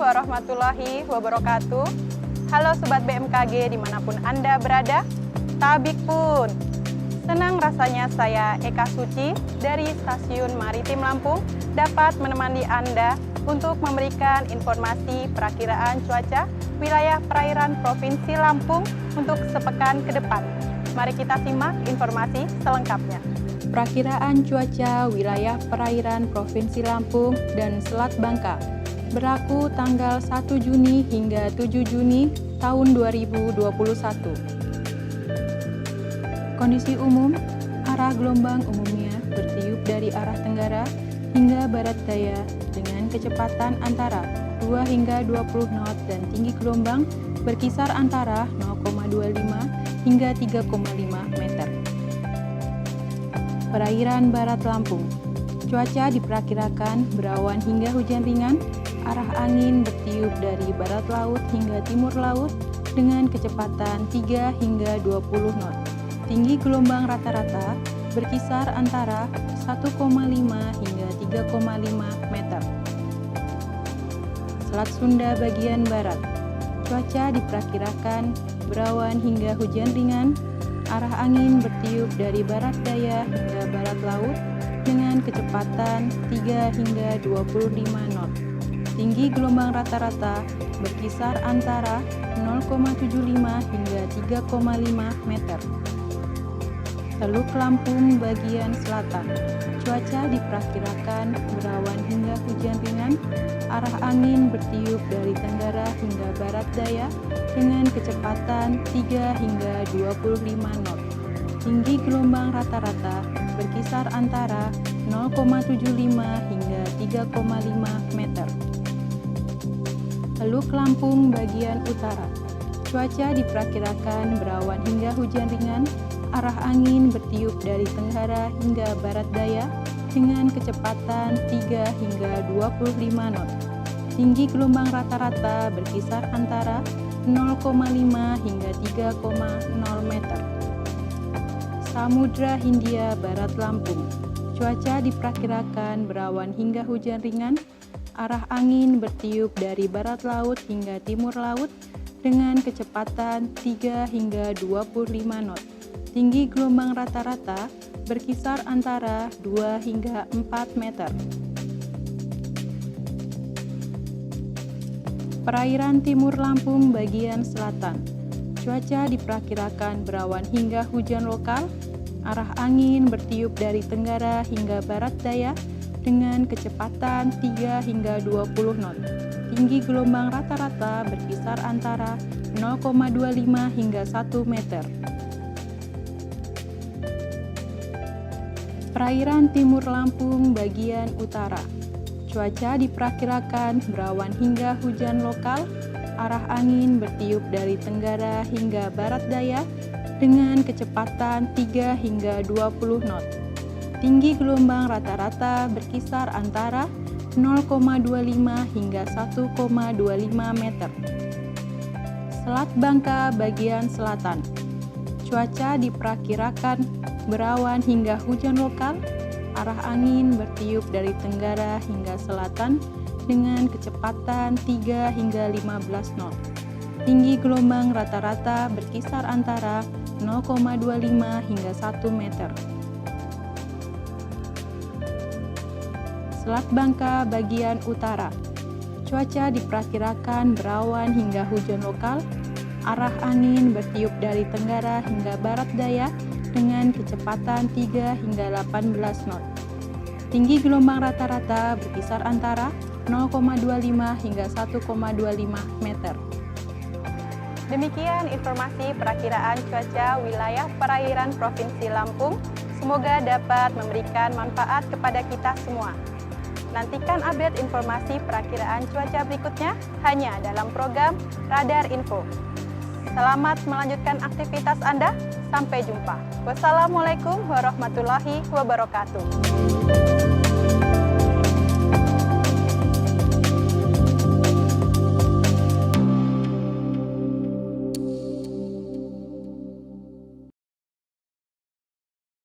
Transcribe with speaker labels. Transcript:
Speaker 1: warahmatullahi wabarakatuh. Halo Sobat BMKG dimanapun Anda berada. Tabik pun. Senang rasanya saya Eka Suci dari Stasiun Maritim Lampung dapat menemani Anda untuk memberikan informasi perakiraan cuaca wilayah perairan Provinsi Lampung untuk sepekan ke depan. Mari kita simak informasi selengkapnya. Perakiraan cuaca wilayah perairan Provinsi Lampung dan Selat Bangka berlaku tanggal 1 Juni hingga 7 Juni tahun 2021. Kondisi umum, arah gelombang umumnya bertiup dari arah tenggara hingga barat daya dengan kecepatan antara 2 hingga 20 knot dan tinggi gelombang berkisar antara 0,25 hingga 3,5 meter. Perairan Barat Lampung, cuaca diperkirakan berawan hingga hujan ringan, arah angin bertiup dari barat laut hingga timur laut dengan kecepatan 3 hingga 20 knot. Tinggi gelombang rata-rata berkisar antara 1,5 hingga 3,5 meter. Selat Sunda bagian barat, cuaca diperkirakan berawan hingga hujan ringan, arah angin bertiup dari barat daya hingga barat laut dengan kecepatan 3 hingga 25 knot. Tinggi gelombang rata-rata berkisar antara 0,75 hingga 3,5 meter. Teluk Lampung bagian selatan, cuaca diperkirakan berawan hingga hujan ringan, arah angin bertiup dari tenggara hingga barat daya dengan kecepatan 3 hingga 25 knot. Tinggi gelombang rata-rata berkisar antara 0,75 hingga 3,5 meter. Teluk Lampung bagian utara, cuaca diperkirakan berawan hingga hujan ringan, arah angin bertiup dari tenggara hingga barat daya dengan kecepatan 3 hingga 25 knot. Tinggi gelombang rata-rata berkisar antara 0,5 hingga 3,0 meter. Samudra Hindia Barat Lampung, cuaca diperkirakan berawan hingga hujan ringan, arah angin bertiup dari barat laut hingga timur laut dengan kecepatan 3 hingga 25 knot. Tinggi gelombang rata-rata berkisar antara 2 hingga 4 meter. Perairan Timur Lampung bagian selatan, cuaca diperkirakan berawan hingga hujan lokal, arah angin bertiup dari tenggara hingga barat daya dengan kecepatan 3 hingga 20 knot. Tinggi gelombang rata-rata berkisar antara 0,25 hingga 1 meter. Perairan Timur Lampung bagian utara, cuaca diperkirakan berawan hingga hujan lokal, arah angin bertiup dari tenggara hingga barat daya dengan kecepatan 3 hingga 20 knot. Tinggi gelombang rata-rata berkisar antara 0,25 hingga 1,25 meter. Selat Bangka bagian selatan, cuaca diperkirakan berawan hingga hujan lokal, arah angin bertiup dari tenggara hingga selatan dengan kecepatan 3 hingga 15 knot. Tinggi gelombang rata-rata berkisar antara 0,25 hingga 1 meter. Selat Bangka bagian utara, cuaca diperkirakan berawan hingga hujan lokal, arah angin bertiup dari tenggara hingga barat daya dengan kecepatan 3 hingga 18 knot. Tinggi gelombang rata-rata berkisar antara 0,25 hingga 1,25 meter. Demikian informasi perakiraan cuaca wilayah perairan Provinsi Lampung. Semoga dapat memberikan manfaat kepada kita semua. Nantikan update informasi perakiraan cuaca berikutnya hanya dalam program Radar Info. Selamat melanjutkan aktivitas Anda. Sampai jumpa. Wassalamualaikum warahmatullahi wabarakatuh.